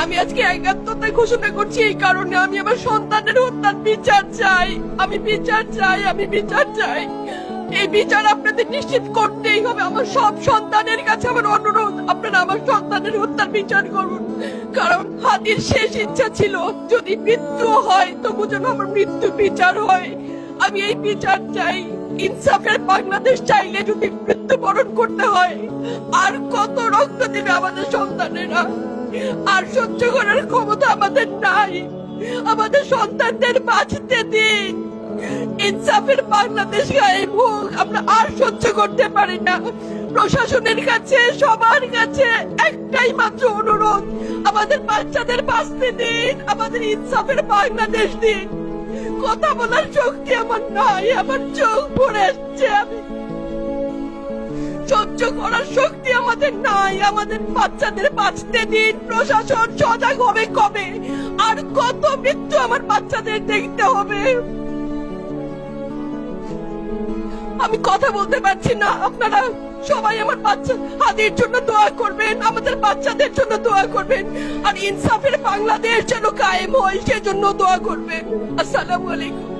আমি আজকে একাত্মতা ঘোষণা করছি এই কারণে, আমি আমার সন্তানের হত্যার বিচার চাই। আমি বিচার চাই, আমি বিচার চাই। এই বিচার আপনাদের নিশ্চিত করতেই হবে। আমার সব সন্তানের কাছে আমার অনুরোধ, আপনারা আমার সন্তানের হত্যার বিচার করুন। কারণ হাদির শেষ ইচ্ছা ছিল যদি মৃত্যু হয় তবু যেন আমার মৃত্যু বিচার হয়। আমি এই বিচার চাই। ইনসাফের বাংলাদেশ চাইলে যদি মৃত্যুবরণ করতে হয়, আর কত রক্ত দিবে আমাদের সন্তানেরা? আর সহ্য করার ক্ষমতা আমাদের নাই। আমাদের সন্তানদের বাঁচতে দিন। ইনসাফের বাংলাদেশ গায়েব হোক। আমরা আর সহ্য করতে পারি না। প্রশাসনের কাছে, সবার কাছে একটাই মাত্র অনুরোধ, আমাদের বাচ্চাদের বাঁচতে দিন, আমাদের ইনসাফের বাংলাদেশ দিন। কথা বলার শক্তি আমার নাই, আমার চোখ ভরে আসছে। আমি সহ্য করার শক্তি আমাদের নাই। আমাদের বাচ্চাদের বাঁচতে দিন। প্রশাসন সজাগ হবে কবে? আর কত মৃত্যু আমার বাচ্চাদের দেখতে হবে? আমি কথা বলতে পারছি না। আপনারা সবাই আমার বাচ্চা হাদির জন্য দোয়া করবেন, আমাদের বাচ্চাদের জন্য দোয়া করবেন, আর ইনসাফের বাংলাদেশ যেন কায়েম হয় সেজন্য দোয়া করবেন। আসসালামু আলাইকুম।